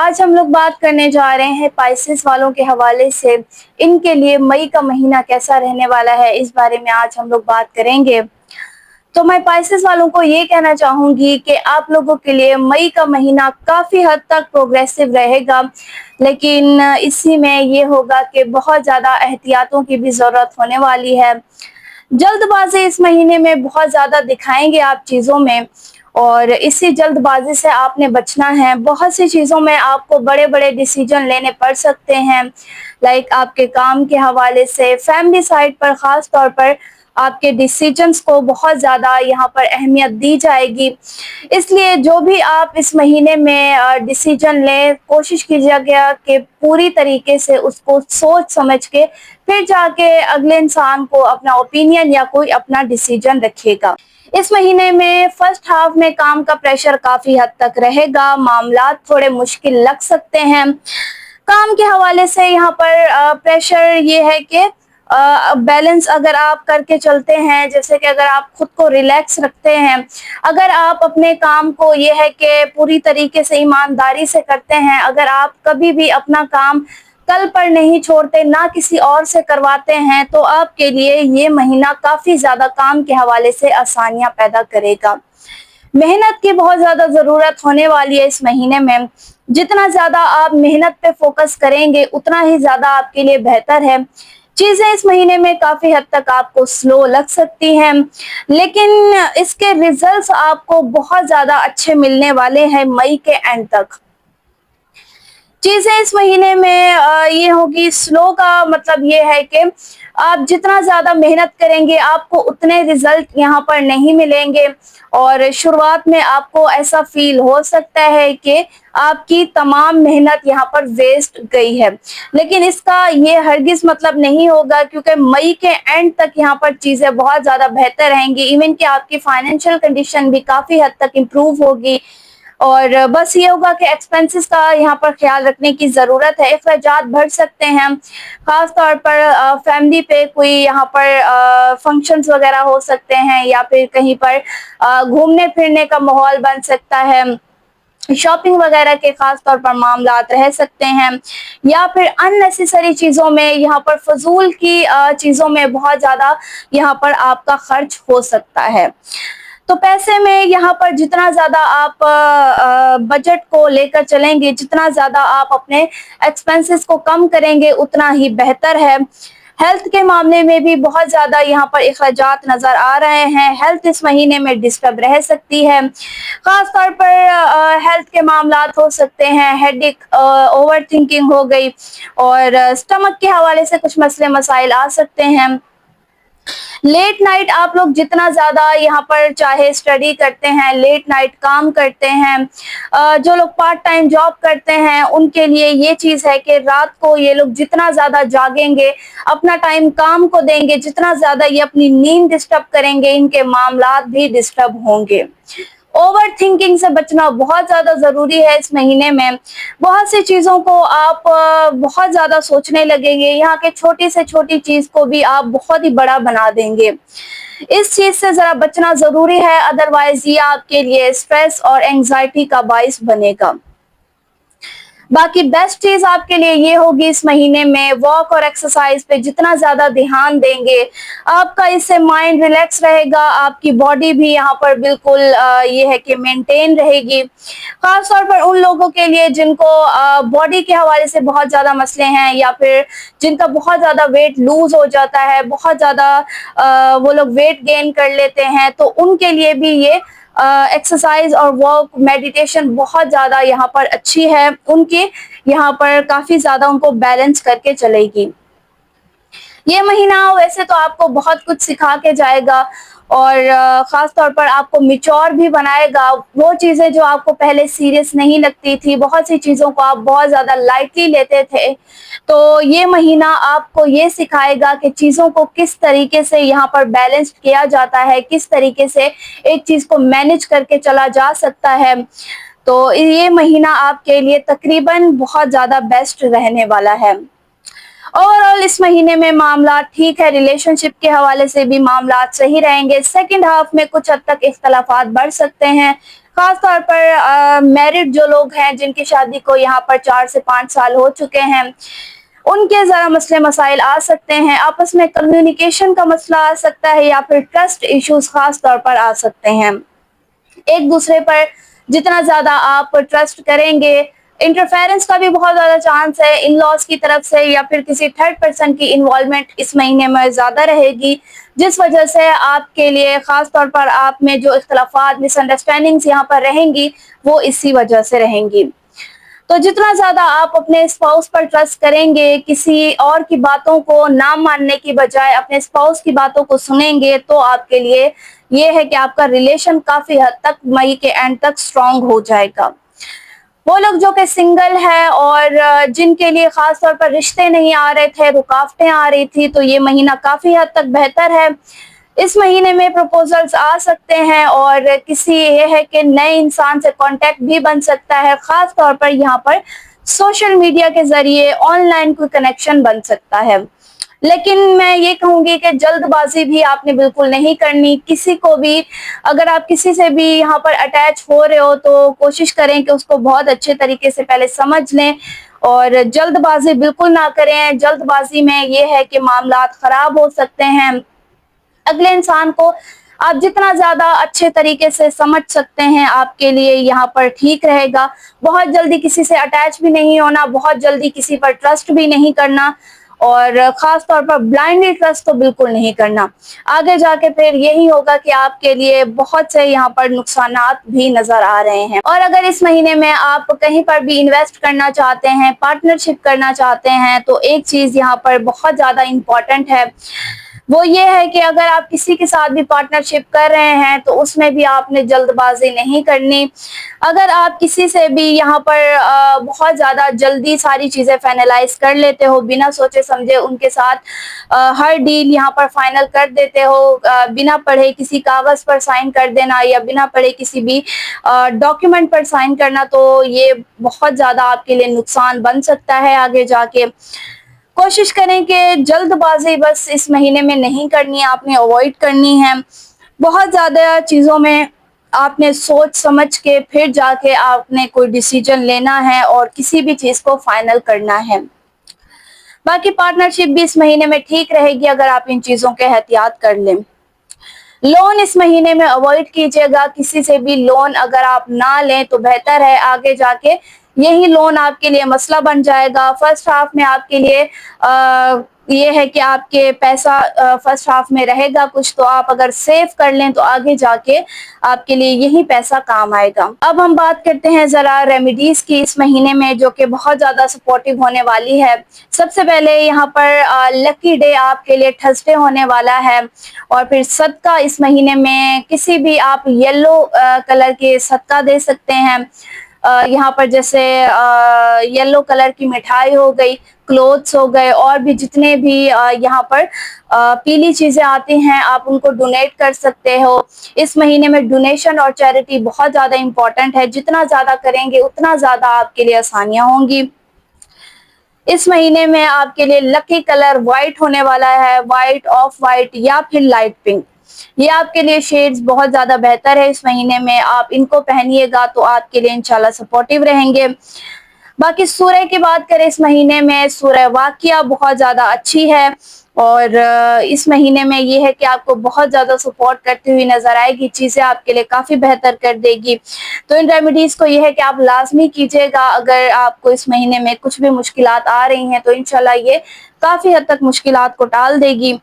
आज हम लोग बात करने जा रहे हैं पाइसेस वालों के हवाले से। इनके लिए मई का महीना कैसा रहने वाला है, इस बारे में आज हम लोग बात करेंगे। तो मैं पाइसेस वालों को ये कहना चाहूंगी कि आप लोगों के लिए मई का महीना काफी हद तक प्रोग्रेसिव रहेगा, लेकिन इसी में ये होगा कि बहुत ज्यादा एहतियातों की भी जरूरत होने वाली है। जल्दबाजी इस महीने में बहुत ज्यादा दिखाएंगे आप चीजों में, और इसी जल्दबाजी से आपने बचना है। बहुत सी चीजों में आपको बड़े बड़े डिसीजन लेने पड़ सकते हैं, लाइक आपके काम के हवाले से, फैमिली साइड पर खास तौर पर आपके डिसीजंस को बहुत ज्यादा यहाँ पर अहमियत दी जाएगी। इसलिए जो भी आप इस महीने में डिसीजन लें, कोशिश कीजिएगा कि पूरी तरीके से उसको सोच समझ के फिर जाके अगले इंसान को अपना ओपिनियन या कोई अपना डिसीजन रखिएगा। इस महीने में फर्स्ट हाफ में काम का प्रेशर काफी हद तक रहेगा, मामलात थोड़े मुश्किल लग सकते हैं। काम के हवाले से यहाँ पर प्रेशर ये है कि बैलेंस अगर आप करके चलते हैं, जैसे कि अगर आप खुद को रिलैक्स रखते हैं, अगर आप अपने काम को ये है कि पूरी तरीके से ईमानदारी से करते हैं, अगर आप कभी भी अपना काम कल पर नहीं छोड़ते, ना किसी और से करवाते हैं, तो आपके लिए ये महीना काफी ज्यादा काम के हवाले से आसानियां पैदा करेगा। मेहनत की बहुत ज्यादा जरूरत होने वाली है इस महीने में। जितना ज्यादा आप मेहनत पे फोकस करेंगे उतना ही ज्यादा आपके लिए बेहतर है। चीजें इस महीने में काफी हद तक आपको स्लो लग सकती हैं, लेकिन इसके रिजल्ट्स आपको बहुत ज्यादा अच्छे मिलने वाले हैं मई के एंड तक। चीजें इस महीने में ये होगी स्लो का मतलब ये है कि आप जितना ज्यादा मेहनत करेंगे आपको उतने रिजल्ट यहाँ पर नहीं मिलेंगे, और शुरुआत में आपको ऐसा फील हो सकता है कि आपकी तमाम मेहनत यहाँ पर वेस्ट गई है, लेकिन इसका ये हरगिज मतलब नहीं होगा, क्योंकि मई के एंड तक यहाँ पर चीजें बहुत ज्यादा बेहतर रहेंगी। इवन कि आपकी फाइनेंशियल कंडीशन भी काफी हद तक इम्प्रूव होगी, और बस ये होगा कि एक्सपेंसेस का यहाँ पर ख्याल रखने की ज़रूरत है। अखराजात बढ़ सकते हैं, खास तौर पर फैमिली पे कोई यहाँ पर फंक्शंस वगैरह हो सकते हैं, या फिर कहीं पर घूमने फिरने का माहौल बन सकता है, शॉपिंग वगैरह के खास तौर पर मामलात रह सकते हैं, या फिर अननेसेसरी चीज़ों में, यहाँ पर फजूल की चीज़ों में बहुत ज़्यादा यहाँ पर आपका खर्च हो सकता है। तो पैसे में यहाँ पर जितना ज्यादा आप बजट को लेकर चलेंगे, जितना ज्यादा आप अपने एक्सपेंसेस को कम करेंगे, उतना ही बेहतर है। हेल्थ के मामले में भी बहुत ज्यादा यहाँ पर अखराजात नजर आ रहे हैं। हेल्थ इस महीने में डिस्टर्ब रह सकती है, खास तौर पर हेल्थ के मामलात हो सकते हैं, हेडेक, ओवर थिंकिंग हो गई, और स्टमक के हवाले से कुछ मसले मसाइल आ सकते हैं। लेट नाइट आप लोग जितना ज्यादा यहाँ पर चाहे स्टडी करते हैं, लेट नाइट काम करते हैं, जो लोग पार्ट टाइम जॉब करते हैं, उनके लिए ये चीज है कि रात को ये लोग जितना ज्यादा जागेंगे, अपना टाइम काम को देंगे, जितना ज्यादा ये अपनी नींद डिस्टर्ब करेंगे, इनके मामलात भी डिस्टर्ब होंगे। ओवर थिंकिंग से बचना बहुत ज्यादा जरूरी है इस महीने में। बहुत सी चीजों को आप बहुत ज्यादा सोचने लगेंगे, यहाँ के छोटी से छोटी चीज को भी आप बहुत ही बड़ा बना देंगे। इस चीज से जरा बचना जरूरी है, अदरवाइज ये आपके लिए स्ट्रेस और एंजाइटी का बाइस बनेगा। बाकी बेस्ट चीज आपके लिए ये होगी इस महीने में वॉक और एक्सरसाइज पे जितना ज्यादा ध्यान देंगे, आपका इससे माइंड रिलैक्स रहेगा, आपकी बॉडी भी यहाँ पर बिल्कुल ये है कि मेंटेन रहेगी। खास तौर पर उन लोगों के लिए जिनको बॉडी के हवाले से बहुत ज्यादा मसले हैं, या फिर जिनका बहुत ज्यादा वेट लूज हो जाता है, बहुत ज्यादा वो लोग वेट गेन कर लेते हैं, तो उनके लिए भी ये एक्सरसाइज और वॉक, मेडिटेशन बहुत ज्यादा यहाँ पर अच्छी है, उनके यहाँ पर काफी ज्यादा उनको बैलेंस करके चलेगी। ये महीना वैसे तो आपको बहुत कुछ सिखा के जाएगा, और खास तौर पर आपको मैच्योर भी बनाएगा। वो चीजें जो आपको पहले सीरियस नहीं लगती थी, बहुत सी चीजों को आप बहुत ज्यादा लाइटली लेते थे, तो ये महीना आपको ये सिखाएगा कि चीजों को किस तरीके से यहाँ पर बैलेंस किया जाता है, किस तरीके से एक चीज को मैनेज करके चला जा सकता है। तो ये महीना आपके लिए तकरीबन बहुत ज्यादा बेस्ट रहने वाला है। ओवरऑल इस महीने में मामला ठीक है, रिलेशनशिप के हवाले से भी मामला सही रहेंगे। सेकंड हाफ में कुछ हद तक इख्तलाफात बढ़ सकते हैं, खास तौर पर मैरिड जो लोग हैं जिनकी शादी को यहाँ पर 4 से 5 साल हो चुके हैं, उनके ज़रा मसले मसाइल आ सकते हैं, आपस में कम्युनिकेशन का मसला आ सकता है या फिर ट्रस्ट इश्यूज खास तौर पर आ सकते हैं। एक दूसरे पर जितना ज़्यादा आप ट्रस्ट करेंगे, इंटरफेरेंस का भी बहुत ज़्यादा चांस है इन लॉज की तरफ से या फिर किसी थर्ड पर्सन की इन्वॉल्वमेंट इस महीने में ज़्यादा रहेगी, जिस वजह से आपके लिए ख़ास तौर पर आप में जो इख्तलाफात, मिसअंडरस्टैंडिंग्स यहाँ पर रहेंगी, वो इसी वजह से रहेंगी। तो जितना ज्यादा आप अपने स्पाउस पर ट्रस्ट करेंगे, किसी और की बातों को ना मानने की बजाय अपने स्पाउस की बातों को सुनेंगे, तो आपके लिए ये है कि आपका रिलेशन काफी हद तक मई के एंड तक स्ट्रांग हो जाएगा। वो लोग जो कि सिंगल है और जिनके लिए खास तौर पर रिश्ते नहीं आ रहे थे, रुकावटें आ रही थी, तो ये महीना काफी हद तक बेहतर है। इस महीने में प्रपोजल्स आ सकते हैं और किसी ये है कि नए इंसान से कांटेक्ट भी बन सकता है, खास तौर पर यहाँ पर सोशल मीडिया के जरिए ऑनलाइन कोई कनेक्शन बन सकता है। लेकिन मैं ये कहूंगी कि जल्दबाजी भी आपने बिल्कुल नहीं करनी। किसी को भी, अगर आप किसी से भी यहाँ पर अटैच हो रहे हो, तो कोशिश करें कि उसको बहुत अच्छे तरीके से पहले समझ लें और जल्दबाजी बिल्कुल ना करें। जल्दबाजी में ये है कि मामला खराब हो सकते हैं। अगले इंसान को आप जितना ज्यादा अच्छे तरीके से समझ सकते हैं, आपके लिए यहाँ पर ठीक रहेगा। बहुत जल्दी किसी से अटैच भी नहीं होना, बहुत जल्दी किसी पर ट्रस्ट भी नहीं करना और खास तौर पर ब्लाइंडली ट्रस्ट तो बिल्कुल नहीं करना। आगे जाके फिर यही होगा कि आपके लिए बहुत से यहाँ पर नुकसानात भी नजर आ रहे हैं। और अगर इस महीने में आप कहीं पर भी इन्वेस्ट करना चाहते हैं, पार्टनरशिप करना चाहते हैं, तो एक चीज यहाँ पर बहुत ज्यादा इम्पोर्टेंट है, वो ये है कि अगर आप किसी के साथ भी पार्टनरशिप कर रहे हैं, तो उसमें भी आपने जल्दबाजी नहीं करनी। अगर आप किसी से भी यहाँ पर बहुत ज़्यादा जल्दी सारी चीज़ें फाइनलाइज कर लेते हो, बिना सोचे समझे उनके साथ हर डील यहाँ पर फाइनल कर देते हो, बिना पढ़े किसी कागज़ पर साइन कर देना या बिना पढ़े किसी भी डॉक्यूमेंट पर साइन करना, तो ये बहुत ज़्यादा आपके लिए नुकसान बन सकता है आगे जाके। कोशिश करें कि जल्दबाजी बस इस महीने में नहीं करनी है, आपने अवॉइड करनी है। बहुत ज़्यादा चीज़ों में आपने सोच समझ के फिर जाके आपने कोई डिसीजन लेना है और किसी भी चीज़ को फाइनल करना है। बाकी पार्टनरशिप भी इस महीने में ठीक रहेगी अगर आप इन चीज़ों के एहतियात कर लें। लोन इस महीने में अवॉइड कीजिएगा, किसी से भी लोन अगर आप ना लें तो बेहतर है। आगे जाके यही लोन आपके लिए मसला बन जाएगा। फर्स्ट हाफ में आपके लिए ये है कि आपके पैसा फर्स्ट हाफ में रहेगा कुछ, तो आप अगर सेव कर लें तो आगे जाके आपके लिए यही पैसा काम आएगा। अब हम बात करते हैं जरा रेमेडीज की इस महीने में, जो कि बहुत ज्यादा सपोर्टिव होने वाली है। सबसे पहले यहाँ पर लकी डे आपके लिए थर्सडे होने वाला है और फिर सदका इस महीने में किसी भी आप येलो कलर के सदका दे सकते हैं। यहाँ पर जैसे येलो कलर की मिठाई हो गई, क्लोथ्स हो गए और भी जितने भी यहाँ पर पीली चीजें आती हैं, आप उनको डोनेट कर सकते हो। इस महीने में डोनेशन और चैरिटी बहुत ज्यादा इम्पोर्टेंट है। जितना ज्यादा करेंगे उतना ज्यादा आपके लिए आसानियां होंगी। इस महीने में आपके लिए लकी कलर व्हाइट होने वाला है, व्हाइट, ऑफ व्हाइट या फिर लाइट पिंक। ये आपके लिए शेड्स बहुत ज्यादा बेहतर है। इस महीने में आप इनको पहनिएगा तो आपके लिए इंशाल्लाह सपोर्टिव रहेंगे। बाकी सूरह की बात करें, इस महीने में सूरह वाकिया बहुत ज्यादा अच्छी है और इस महीने में ये है कि आपको बहुत ज्यादा सपोर्ट करती हुई नजर आएगी, चीजें आपके लिए काफी बेहतर कर देगी। तो इन रेमेडीज को ये है कि आप लाजमी कीजिएगा। अगर आपको इस महीने में कुछ भी मुश्किलात आ रही हैं तो इंशाल्लाह ये काफी हद तक मुश्किलात को टाल देगी।